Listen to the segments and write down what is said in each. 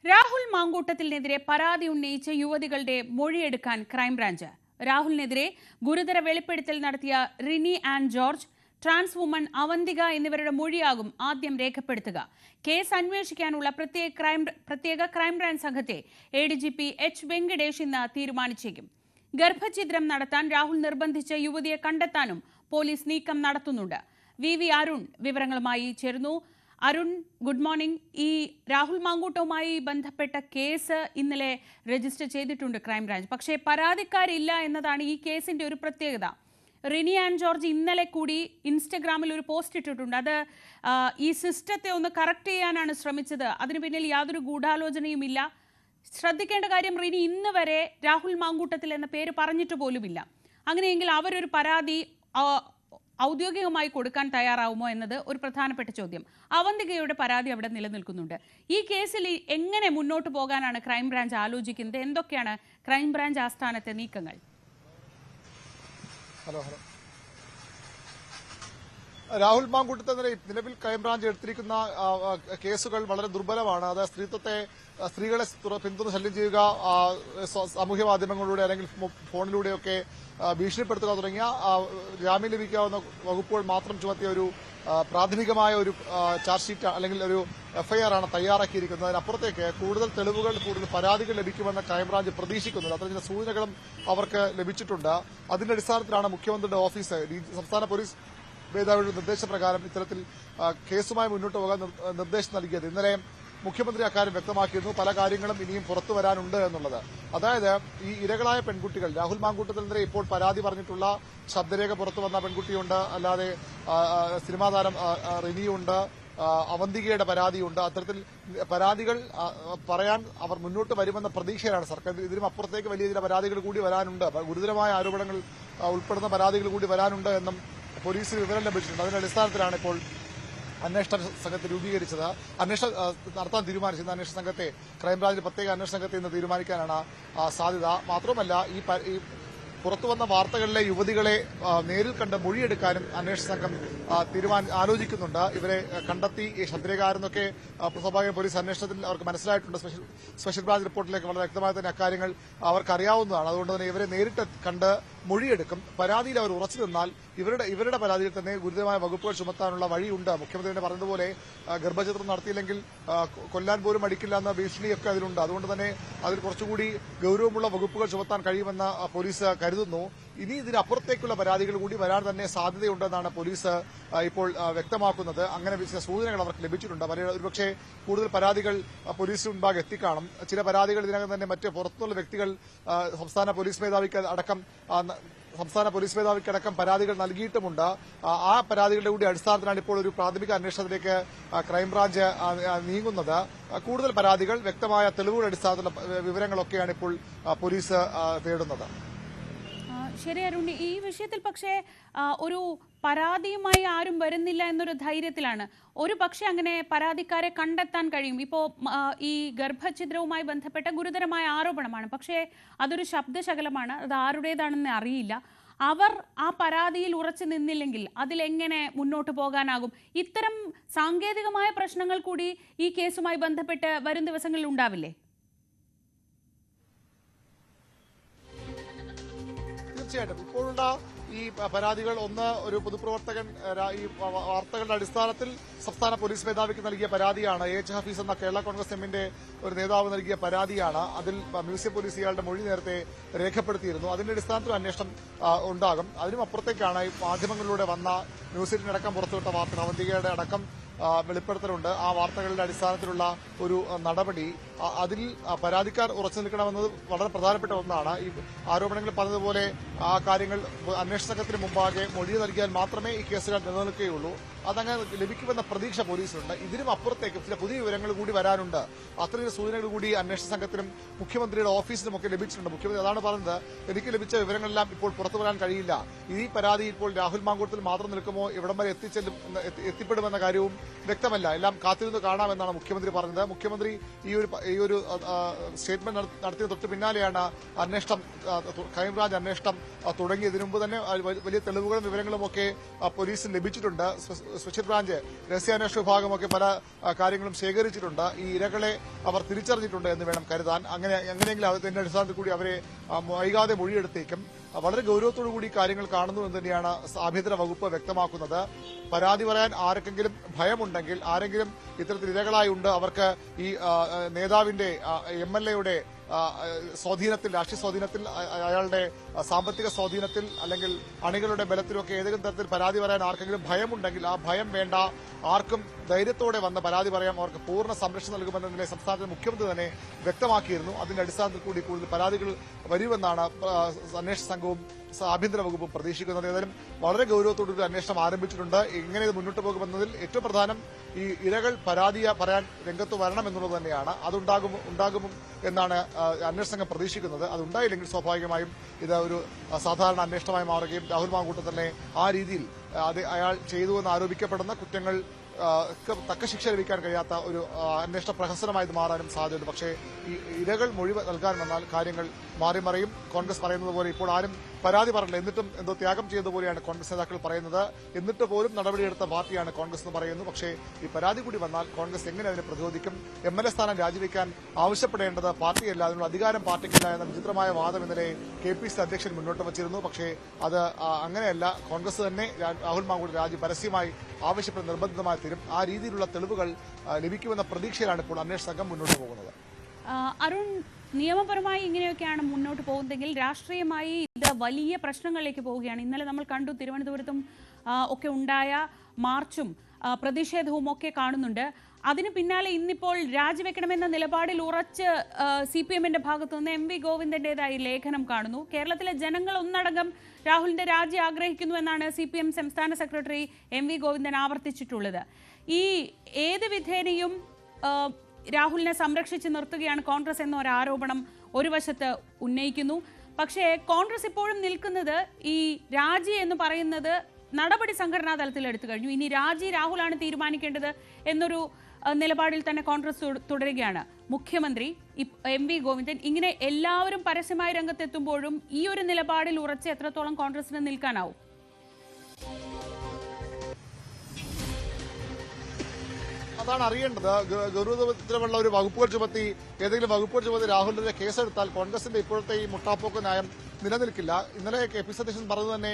രാഹുൽ മാങ്കൂട്ടത്തിനെതിരെ പരാതി ഉന്നയിച്ച യുവതികളുടെ മൊഴിയെടുക്കാൻ ക്രൈംബ്രാഞ്ച്. രാഹുലിനെതിരെ ഗുരുതര വെളിപ്പെടുത്തൽ നടത്തിയ റിനി ആൻഡ് ജോർജ്, ട്രാൻസ് വുമൺ അവന്തിക എന്നിവരുടെ മൊഴിയാകും ആദ്യം രേഖപ്പെടുത്തുക. കേസ് അന്വേഷിക്കാനുള്ള പ്രത്യേക ക്രൈംബ്രാഞ്ച് സംഘത്തെ ADGP H. വെങ്കടേഷ് ഇന്ന് തീരുമാനിച്ചേക്കും. ഗർഭഛിദ്രം നടത്താൻ രാഹുൽ നിർബന്ധിച്ച യുവതിയെ കണ്ടെത്താനും പോലീസ് നീക്കം നടത്തുന്നുണ്ട്. VV അരുൺ വിവരങ്ങളുമായി ചേരുന്നു. Arun, good morning. ഈ രാഹുൽ മാങ്കൂട്ടവുമായി ബന്ധപ്പെട്ട കേസ് ഇന്നലെ രജിസ്റ്റർ ചെയ്തിട്ടുണ്ട് ക്രൈംബ്രാഞ്ച്. പക്ഷേ പരാതിക്കാരില്ല എന്നതാണ് ഈ കേസിന്റെ ഒരു പ്രത്യേകത. റിനി ആൻഡ് ജോർജ് ഇന്നലെ കൂടി ഇൻസ്റ്റഗ്രാമിൽ ഒരു പോസ്റ്റ് ഇട്ടിട്ടുണ്ട്. അത് ഈ സിസ്റ്റത്തെ ഒന്ന് കറക്റ്റ് ചെയ്യാനാണ് ശ്രമിച്ചത്. അതിന് പിന്നിൽ യാതൊരു ഗൂഢാലോചനയുമില്ല. ശ്രദ്ധിക്കേണ്ട കാര്യം, റിനി ഇന്ന് വരെ രാഹുൽ മാങ്കൂട്ടത്തിൽ എന്ന പേര് പറഞ്ഞിട്ട് പോലുമില്ല. അങ്ങനെയെങ്കിൽ അവരൊരു പരാതി ഔദ്യോഗികമായി കൊടുക്കാൻ തയ്യാറാവുമോ എന്നത് ഒരു പ്രധാനപ്പെട്ട ചോദ്യം. അവന്തികയുടെ പരാതി അവിടെ നിലനിൽക്കുന്നുണ്ട്. ഈ കേസിൽ എങ്ങനെ മുന്നോട്ട് പോകാനാണ് ക്രൈംബ്രാഞ്ച് ആലോചിക്കുന്നത്? എന്തൊക്കെയാണ് ക്രൈംബ്രാഞ്ച് ആസ്ഥാനത്തെ നീക്കങ്ങൾ? രാഹുൽ മാങ്കൂട്ടത്തിനെതിരെ നിലവിൽ ക്രൈംബ്രാഞ്ച് എടുത്തിരിക്കുന്ന കേസുകൾ വളരെ ദുർബലമാണ്. അത് സ്ത്രീകളെ പിന്തുണ ശല്യം ചെയ്യുക, സാമൂഹ്യ മാധ്യമങ്ങളിലൂടെ അല്ലെങ്കിൽ ഫോണിലൂടെയൊക്കെ ഭീഷണിപ്പെടുത്തുക തുടങ്ങിയ ജാമ്യം ലഭിക്കാവുന്ന വകുപ്പുകൾ മാത്രം ചുമത്തിയ ഒരു പ്രാഥമികമായ ഒരു ചാർജ് ഷീറ്റ് അല്ലെങ്കിൽ ഒരു FIR ആണ് തയ്യാറാക്കിയിരിക്കുന്നത്. അതിനപ്പുറത്തേക്ക് കൂടുതൽ തെളിവുകൾ, കൂടുതൽ പരാതികൾ ലഭിക്കുമെന്ന് ക്രൈംബ്രാഞ്ച് പ്രതീക്ഷിക്കുന്നുണ്ട്. അത്തരം ചില സൂചനകളും അവർക്ക് ലഭിച്ചിട്ടുണ്ട്. അതിന്റെ അടിസ്ഥാനത്തിലാണ് മുഖ്യമന്ത്രിയുടെ ഓഫീസ് സംസ്ഥാന പോലീസ് മേധാവിയുടെ നിർദ്ദേശപ്രകാരം ഇത്തരത്തിൽ കേസുമായി മുന്നോട്ട് പോകാൻ നിർദ്ദേശം നൽകിയത്. ഇന്നലെ മുഖ്യമന്ത്രി അക്കാര്യം വ്യക്തമാക്കിയിരുന്നു. പല കാര്യങ്ങളും ഇനിയും പുറത്തു വരാനുണ്ട് എന്നുള്ളത്. അതായത് ഈ ഇരകളായ പെൺകുട്ടികൾ, രാഹുൽ മാങ്കൂട്ടത്തിനെതിരെ ഇപ്പോൾ പരാതി പറഞ്ഞിട്ടുള്ള ശബ്ദരേഖ പുറത്തു വന്ന പെൺകുട്ടിയുണ്ട്, അല്ലാതെ സിനിമാ താരം റിനിയുണ്ട്, അവന്തികയുടെ പരാതിയുണ്ട്. അത്തരത്തിൽ പരാതികൾ പറയാൻ അവർ മുന്നോട്ട് വരുമെന്ന പ്രതീക്ഷയിലാണ് സർക്കാർ. ഇതിനും അപ്പുറത്തേക്ക് വലിയ ചില പരാതികൾ കൂടി വരാനുണ്ട്. ഗുരുതരമായ ആരോപണങ്ങൾ ഉൾപ്പെടുന്ന പരാതികൾ കൂടി വരാനുണ്ട് എന്നും പോലീസിന് വിവരം ലഭിച്ചിട്ടുണ്ട്. അതിന്റെ അടിസ്ഥാനത്തിലാണ് ഇപ്പോൾ അന്വേഷണ സംഘത്തെ രൂപീകരിച്ചത്. അന്വേഷണം നടത്താൻ തീരുമാനിച്ചിരുന്ന അന്വേഷണ സംഘത്തെ, ക്രൈംബ്രാഞ്ചിന്റെ പ്രത്യേക അന്വേഷണ സംഘത്തെ ഇന്ന് തീരുമാനിക്കാനാണ് സാധ്യത. മാത്രമല്ല, ഈ പുറത്തുവന്ന വാർത്തകളിലെ യുവതികളെ നേരിൽ കണ്ട് മൊഴിയെടുക്കാനും അന്വേഷണ സംഘം ആലോചിക്കുന്നുണ്ട്. ഇവരെ കണ്ടെത്തി ഈ ശബ്ദരേഖാരെന്നൊക്കെ സ്വാഭാവിക പോലീസ് അന്വേഷണത്തിൽ അവർക്ക് മനസ്സിലായിട്ടുണ്ട്. സ്പെഷ്യൽ ബ്രാഞ്ച് റിപ്പോർട്ടിലേക്ക് വളരെ വ്യക്തമായി തന്നെ അക്കാര്യങ്ങൾ അവർക്കറിയാവുന്നതാണ്. അതുകൊണ്ട് തന്നെ ഇവരെ നേരിട്ട് കണ്ട് മൊഴിയെടുക്കും. പരാതിയിൽ അവർ ഉറച്ചു നിന്നാൽ ഇവരുടെ പരാതിയിൽ തന്നെ ഗുരുതരമായ വകുപ്പുകൾ ചുമത്താനുള്ള വഴിയുണ്ട്. മുഖ്യമന്ത്രി തന്നെ പറഞ്ഞതുപോലെ ഗർഭചിത്രം നടത്തിയില്ലെങ്കിൽ കൊല്ലാൻ പോലും മടിക്കില്ല എന്ന ഭീഷണിയൊക്കെ അതിലുണ്ട്. അതുകൊണ്ട് തന്നെ അതിൽ കുറച്ചുകൂടി ഗൌരവമുള്ള വകുപ്പുകൾ ചുമത്താൻ കഴിയുമെന്ന് പോലീസ് കരുതുന്നു. ഇനി ഇതിനപ്പുറത്തേക്കുള്ള പരാതികൾ കൂടി വരാൻ തന്നെ സാധ്യതയുണ്ടെന്നാണ് പോലീസ് ഇപ്പോൾ വ്യക്തമാക്കുന്നത്. അങ്ങനെ ചില സൂചനകൾ അവർക്ക് ലഭിച്ചിട്ടുണ്ട്. ഒരുപക്ഷെ കൂടുതൽ പരാതികൾ പോലീസിന് മുൻപാകെ എത്തിക്കാണും. ചില പരാതികൾ ഇതിനകം തന്നെ മറ്റ് പുറത്തുനിന്നുള്ള വ്യക്തികൾ സംസ്ഥാന പോലീസ് മേധാവിക്കടക്കം പരാതികൾ നൽകിയിട്ടുമുണ്ട്. ആ പരാതികളുടെ കൂടി അടിസ്ഥാനത്തിലാണ് ഇപ്പോൾ ഒരു പ്രാഥമിക അന്വേഷണത്തിലേക്ക് ക്രൈംബ്രാഞ്ച് നീങ്ങുന്നത്. കൂടുതൽ പരാതികൾ, വ്യക്തമായ തെളിവുകളുടെ അടിസ്ഥാനത്തിലുള്ള വിവരങ്ങളൊക്കെയാണ് ഇപ്പോൾ പോലീസ് തേടുന്നത്. ശരി അരുൺ, ഈ വിഷയത്തിൽ പക്ഷേ ഒരു പരാതിയുമായി ആരും വരുന്നില്ല എന്നൊരു ധൈര്യത്തിലാണ്. ഒരു പക്ഷേ അങ്ങനെ പരാതിക്കാരെ കണ്ടെത്താൻ കഴിയും. ഇപ്പോൾ ഈ ഗർഭഛിദ്രവുമായി ബന്ധപ്പെട്ട ഗുരുതരമായ ആരോപണമാണ്. പക്ഷേ അതൊരു ശബ്ദശകലമാണ്, അത് ആരുടേതാണെന്ന് അറിയില്ല. അവർ ആ പരാതിയിൽ ഉറച്ചു നിന്നില്ലെങ്കിൽ അതിലെങ്ങനെ മുന്നോട്ട് പോകാനാകും? ഇത്തരം സാങ്കേതികമായ പ്രശ്നങ്ങൾ കൂടി ഈ കേസുമായി ബന്ധപ്പെട്ട് വരും ദിവസങ്ങളിൽ ഉണ്ടാവില്ലേ? തീർച്ചയായിട്ടും ഇപ്പോഴുള്ള ഈ പരാതികൾ, ഒന്ന്, ഒരു പൊതുപ്രവർത്തകൻ ഈ വാർത്തകളുടെ അടിസ്ഥാനത്തിൽ സംസ്ഥാന പോലീസ് മേധാവിക്ക് നൽകിയ പരാതിയാണ്. AH ഹഫീസ് എന്ന കേരള കോൺഗ്രസ് എമ്മിന്റെ ഒരു നേതാവ് നൽകിയ പരാതിയാണ്. അതിൽ മ്യൂസിയം പോലീസ് ഇയാളുടെ മൊഴി നേരത്തെ രേഖപ്പെടുത്തിയിരുന്നു. അതിന്റെ അടിസ്ഥാനത്തിൽ അന്വേഷണം ഉണ്ടാകും. അതിനും അപ്പുറത്തേക്കാണ് ഈ മാധ്യമങ്ങളിലൂടെ വന്ന മ്യൂസിയത്തിനടക്കം പുറത്തുവിട്ട വാർത്ത, അവന്തികയുടെ അടക്കം വെളിപ്പെടുത്തലുണ്ട്. ആ വാർത്തകളുടെ അടിസ്ഥാനത്തിലുള്ള ഒരു നടപടി, അതിൽ പരാതിക്കാർ ഉറച്ചു നിൽക്കണമെന്നത് വളരെ പ്രധാനപ്പെട്ട ഒന്നാണ്. ഈ ആരോപണങ്ങൾ പറഞ്ഞതുപോലെ ആ കാര്യങ്ങൾ അന്വേഷണ സംഘത്തിന് മുമ്പാകെ മൊഴി നൽകിയാൽ മാത്രമേ ഈ കേസുകൾ നിലനിൽക്കുകയുള്ളൂ. അതങ്ങനെ ലഭിക്കുമെന്ന പ്രതീക്ഷ പോലീസിനുണ്ട്. ഇതിനും അപ്പുറത്തേക്ക് ചില പുതിയ വിവരങ്ങൾ കൂടി വരാനുണ്ട്. അത്രയും സൂചനകൾ കൂടി അന്വേഷണ സംഘത്തിനും മുഖ്യമന്ത്രിയുടെ ഓഫീസിനുമൊക്കെ ലഭിച്ചിട്ടുണ്ട്. മുഖ്യമന്ത്രി അതാണ് പറഞ്ഞത്, എനിക്ക് ലഭിച്ച വിവരങ്ങളെല്ലാം ഇപ്പോൾ പുറത്തു വരാൻ കഴിയില്ല. ഈ പരാതി ഇപ്പോൾ രാഹുൽ മാങ്കൂട്ടത്തിൽ മാത്രം നിൽക്കുമോ, ഇവിടം വരെ എത്തിപ്പെടുമെന്ന കാര്യവും വ്യക്തമല്ല. എല്ലാം കാത്തിരുന്ന് കാണാമെന്നാണ് മുഖ്യമന്ത്രി പറഞ്ഞത്. മുഖ്യമന്ത്രി ഈ ഒരു സ്റ്റേറ്റ്മെന്റ് നടത്തിയ തൊട്ട് പിന്നാലെയാണ് അന്വേഷണം, ക്രൈംബ്രാഞ്ച് അന്വേഷണം തുടങ്ങിയതിനു മുമ്പ് തന്നെ വലിയ തെളിവുകളും വിവരങ്ങളും ഒക്കെ പോലീസിന് ലഭിച്ചിട്ടുണ്ട്. സ്പെഷ്യൽ ബ്രാഞ്ച് രഹസ്യാന്വേഷണ വിഭാഗമൊക്കെ പല കാര്യങ്ങളും ശേഖരിച്ചിട്ടുണ്ട്. ഈ ഇരകളെ അവർ തിരിച്ചറിഞ്ഞിട്ടുണ്ട് എന്ന് വേണം കരുതാൻ. അങ്ങനെയെങ്കിലും അതിന്റെ അടിസ്ഥാനത്തിൽ കൂടി അവരെ വൈകാതെ മൊഴിയെടുത്തേക്കും. വളരെ ഗൌരവത്തോടുകൂടി കാര്യങ്ങൾ കാണുന്നു എന്ന് തന്നെയാണ് ആഭ്യന്തര വകുപ്പ് വ്യക്തമാക്കുന്നത്. പരാതി പറയാൻ ആർക്കെങ്കിലും ഭയമുണ്ടെങ്കിൽ, ആരെങ്കിലും ഇത്തരത്തിൽ ഇരകളായി ഉണ്ട്, അവർക്ക് ഈ നേതാവിന്റെ MLA-യുടെ സ്വാധീനത്തിൽ, രാഷ്ട്രീയ സ്വാധീനത്തിൽ, അയാളുടെ സാമ്പത്തിക സ്വാധീനത്തിൽ അല്ലെങ്കിൽ അണികളുടെ ബലത്തിലൊക്കെ ഏതെങ്കിലും തരത്തിൽ പരാതി പറയാൻ ആർക്കെങ്കിലും ഭയമുണ്ടെങ്കിൽ ആ ഭയം വേണ്ട, ആർക്കും ധൈര്യത്തോടെ വന്ന് പരാതി പറയാം, അവർക്ക് പൂർണ്ണ സംരക്ഷണം നൽകുമെന്നതിനെ സംസ്ഥാനത്തെ മുഖ്യമന്ത്രി തന്നെ വ്യക്തമാക്കിയിരുന്നു. അതിന്റെ അടിസ്ഥാനത്തിൽ കൂടി കൂടുതൽ പരാതികൾ വരുമെന്നാണ് അന്വേഷണ സംഘവും ആഭ്യന്തര വകുപ്പും പ്രതീക്ഷിക്കുന്നത്. ഏതായാലും വളരെ ഗൌരവത്തോടൊരു അന്വേഷണം ആരംഭിച്ചിട്ടുണ്ട്. എങ്ങനെ ഇത് മുന്നോട്ട് പോകുമെന്നതിൽ ഏറ്റവും പ്രധാനം ഈ ഇരകൾ പരാതി പറയാൻ രംഗത്ത് വരണം എന്നുള്ളത് തന്നെയാണ്. ഉണ്ടാകും എന്നാണ് അന്വേഷണ സംഘം പ്രതീക്ഷിക്കുന്നത്. അതുണ്ടായില്ലെങ്കിൽ സ്വാഭാവികമായും ഇത് ഒരു സാധാരണ അന്വേഷണമായി മാറുകയും രാഹുൽ മാങ്കൂട്ടം തന്നെ ആ രീതിയിൽ അയാൾ ചെയ്തുവെന്ന് ആരോപിക്കപ്പെടുന്ന കുറ്റങ്ങൾ തക്ക ശിക്ഷ ലഭിക്കാൻ കഴിയാത്ത ഒരു അന്വേഷണ പ്രഹസനമായി ഇത് മാറാനും സാധ്യതയുണ്ട്. പക്ഷേ ഈ ഇരകൾ മൊഴി നൽകാൻ വന്നാൽ കാര്യങ്ങൾ മാറിമറിയും. കോൺഗ്രസ് പറയുന്നത് പോലെ ഇപ്പോൾ ആരും പരാതി പറഞ്ഞില്ല, എന്നിട്ടും എന്തോ ത്യാഗം ചെയ്തതുപോലെയാണ് കോൺഗ്രസ് നേതാക്കൾ പറയുന്നത്. എന്നിട്ട് പോലും നടപടിയെടുത്ത പാർട്ടിയാണ് കോൺഗ്രസ് എന്ന് പറയുന്നു. പക്ഷേ ഈ പരാതി കൂടി വന്നാൽ കോൺഗ്രസ് എങ്ങനെ അതിനെ പ്രതിരോധിക്കും? MLA സ്ഥാനം രാജിവെക്കാൻ ആവശ്യപ്പെടേണ്ടത് പാർട്ടിയല്ല, അതിനുള്ള അധികാരം പാർട്ടിക്കില്ല എന്ന വിചിത്രമായ വാദം ഇന്നലെ KPCC അധ്യക്ഷൻ മുന്നോട്ട് വച്ചിരുന്നു. പക്ഷേ അത് അങ്ങനെയല്ല. കോൺഗ്രസ് തന്നെ രാഹുൽ മാങ്കൂട്ടം രാജി പരസ്യമായി ആവശ്യപ്പെട്ട് നിർബന്ധിതമായി തരും. ആ രീതിയിലുള്ള തെളിവുകൾ ലഭിക്കുമെന്ന പ്രതീക്ഷയിലാണ് ഇപ്പോൾ അന്വേഷണ സംഘം മുന്നോട്ട് പോകുന്നത്. അരുൺ, നിയമപരമായി ഇങ്ങനെയൊക്കെയാണ് മുന്നോട്ട് പോകുന്നതെങ്കിൽ രാഷ്ട്രീയമായി ഇത് വലിയ പ്രശ്നങ്ങളിലേക്ക് പോവുകയാണ്. ഇന്നലെ നമ്മൾ കണ്ടു തിരുവനന്തപുരത്തും ഒക്കെ ഉണ്ടായ മാർച്ചും പ്രതിഷേധവും ഒക്കെ കാണുന്നുണ്ട്. അതിന് പിന്നാലെ ഇന്നിപ്പോൾ രാജിവെക്കണമെന്ന നിലപാടിൽ ഉറച്ച് CPM-ന്റെ ഭാഗത്തുനിന്ന് MV ഗോവിന്ദന്റേതായി ലേഖനം കാണുന്നു. കേരളത്തിലെ ജനങ്ങൾ ഒന്നടങ്കം രാഹുലിന്റെ രാജി ആഗ്രഹിക്കുന്നു എന്നാണ് CPM സംസ്ഥാന സെക്രട്ടറി MV ഗോവിന്ദൻ ആവർത്തിച്ചിട്ടുള്ളത്. ഈ ഏത് വിധേനയും രാഹുലിനെ സംരക്ഷിച്ച് നിർത്തുകയാണ് കോൺഗ്രസ് എന്ന ഒരു ആരോപണം ഒരു വശത്ത് ഉന്നയിക്കുന്നു. പക്ഷേ കോൺഗ്രസ് ഇപ്പോഴും നിൽക്കുന്നത് ഈ രാജി എന്ന് പറയുന്നത് നടപടി സംഘടനാ തലത്തിൽ എടുത്തു കഴിഞ്ഞു. ഇനി രാജി രാഹുലാണ് തീരുമാനിക്കേണ്ടത് എന്നൊരു നിലപാടിൽ തന്നെ കോൺഗ്രസ് തുടരുകയാണ്. മുഖ്യമന്ത്രി MV ഗോവിന്ദൻ ഇങ്ങനെ എല്ലാവരും പരസ്യമായി രംഗത്തെത്തുമ്പോഴും ഈ ഒരു നിലപാടിൽ ഉറച്ച് എത്രത്തോളം കോൺഗ്രസിന് നിൽക്കാനാവും? അതാണ് അറിയേണ്ടത്. ഗൗരവതരമുള്ള ഒരു വകുപ്പുകൾ ചുമത്തി ഏതെങ്കിലും വകുപ്പുകൾ ചുമത്തി രാഹുലിന്റെ കേസെടുത്താൽ കോൺഗ്രസിന്റെ ഇപ്പോഴത്തെ ഈ മുട്ടാപ്പോക്ക് നയം നിലനിൽക്കില്ല. ഇന്നലെ KPCC അധ്യക്ഷൻ പറഞ്ഞത് തന്നെ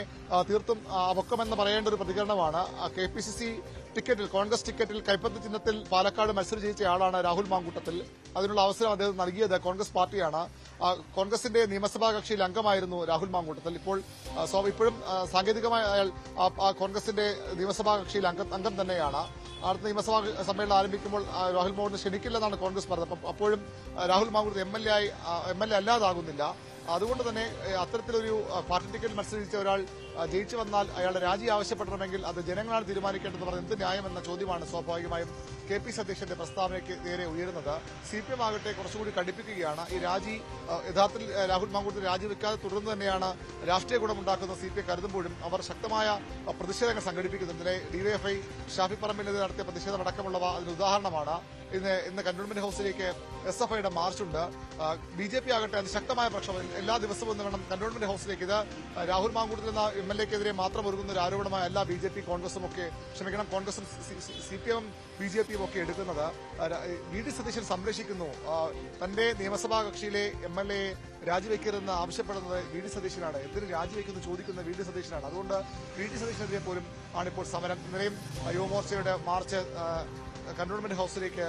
തീർത്തും അവക്കമെന്ന് പറയേണ്ട ഒരു പ്രതികരണമാണ്. KPCC ടിക്കറ്റിൽ, കോൺഗ്രസ് ടിക്കറ്റിൽ കൈപ്പത്തി ചിഹ്നത്തിൽ പാലക്കാട് മത്സരം ജയിച്ച ആളാണ് രാഹുൽ മാങ്കൂട്ടത്തിൽ. അതിനുള്ള അവസരം അദ്ദേഹം നൽകിയത് കോൺഗ്രസ് പാർട്ടിയാണ്. കോൺഗ്രസിന്റെ നിയമസഭാ കക്ഷിയിൽ അംഗമായിരുന്നു രാഹുൽ മാങ്കൂട്ടത്തിൽ. ഇപ്പോഴും സാങ്കേതികമായി അയാൾ കോൺഗ്രസിന്റെ നിയമസഭാ കക്ഷിയിൽ അംഗം തന്നെയാണ്. അടുത്ത നിയമസഭാ സമ്മേളനം ആരംഭിക്കുമ്പോൾ രാഹുൽ മാങ്കൂട്ടം ക്ഷണിക്കില്ലെന്നാണ് കോൺഗ്രസ് പറഞ്ഞത്. അപ്പോഴും രാഹുൽ മാങ്കൂട്ടം MLA അല്ലാതാകുന്നില്ല. അതുകൊണ്ട് തന്നെ അത്തരത്തിലൊരു പാർട്ടി ടിക്കറ്റിൽ മത്സരിച്ച ഒരാൾ ജയിച്ചു വന്നാൽ അയാളുടെ രാജി ആവശ്യപ്പെടണമെങ്കിൽ അത് ജനങ്ങളാണ് തീരുമാനിക്കേണ്ടതെന്ന് പറഞ്ഞ എന്ത് ന്യായമെന്ന ചോദ്യമാണ് സ്വാഭാവികമായും KPCC അധ്യക്ഷന്റെ പ്രസ്താവനയ്ക്ക് നേരെ ഉയരുന്നത്. CPM ആകട്ടെ കുറച്ചുകൂടി കടുപ്പിക്കുകയാണ്. ഈ രാജി യഥാർത്ഥത്തിൽ രാഹുൽ മാങ്കൂട്ടത്തിൽ രാജിവെക്കാതെ തുടർന്ന് തന്നെയാണ് രാഷ്ട്രീയ ഗുണമുണ്ടാക്കുന്ന CPM കരുതുമ്പോഴും അവർ ശക്തമായ പ്രതിഷേധങ്ങൾ സംഘടിപ്പിക്കുന്നത്. ഇന്നലെ DYFI ഷാഫി പറമ്പിനെതിരെ നടത്തിയ പ്രതിഷേധമടക്കമുള്ളവ അതിന് ഉദാഹരണമാണ്. ഇന്ന് കന്റോൺമെന്റ് ഹൌസിലേക്ക് SFIയുടെ മാർച്ചുണ്ട്. BJP ആകട്ടെ അതിശക്തമായ പ്രക്ഷോഭം എല്ലാ ദിവസവും ഒന്ന് വേണം കന്റോൺമെന്റ് ഹൌസിലേക്ക്. ഇത് രാഹുൽ മാങ്കൂട്ടത്തിൽ എന്ന MLA-ക്കെതിരെ മാത്രം ഒരുങ്ങുന്ന ഒരു ആരോപണമായ എല്ലാ BJP കോൺഗ്രസും CPM BJPയും ഒക്കെ എടുക്കുന്നത്. VD സതീശൻ സംരക്ഷിക്കുന്നു. തന്റെ നിയമസഭാ കക്ഷിയിലെ MLA രാജിവെക്കരുതെന്ന് ആവശ്യപ്പെടുന്നത് VD സതീശനാണ്. എന്തിന് രാജിവെക്കുന്നു ചോദിക്കുന്ന VD സതീശനാണ്. അതുകൊണ്ട് VD സതീശനെതിരെ പോലും ആണിപ്പോൾ സമരം. ഇന്നലെയും യുവമോർച്ചയുടെ മാർച്ച് കന്റോൺമെന്റ് ഹൌസിലേക്ക്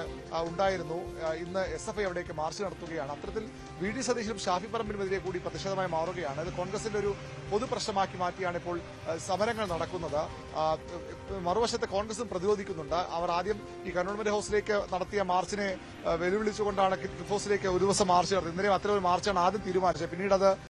ഉണ്ടായിരുന്നു. ഇന്ന് SFI അവിടേക്ക് മാർച്ച് നടത്തുകയാണ്. അത്തരത്തിൽ VD സതീശനും ഷാഫി പറമ്പിനുമെതിരെ കൂടി പ്രതിഷേധമായി മാറുകയാണ്. ഇത് കോൺഗ്രസിന്റെ ഒരു പൊതുപ്രശ്നമാക്കി മാറ്റിയാണ് ഇപ്പോൾ സമരങ്ങൾ നടക്കുന്നത്. മറുവശത്ത് കോൺഗ്രസും പ്രതിരോധിക്കുന്നുണ്ട്. അവർ ആദ്യം ഈ കന്റോൺമെന്റ് ഹൌസിലേക്ക് നടത്തിയ മാർച്ചിനെ വെല്ലുവിളിച്ചുകൊണ്ടാണ് ക്ലിഫ് ഹൌസിലേക്ക് ഒരു ദിവസം മാർച്ച് നടത്തി. ഇന്നലെയും അത്തരം ഒരു മാർച്ചാണ് ആദ്യം തീരുമാനിച്ചത്. പിന്നീട് അത്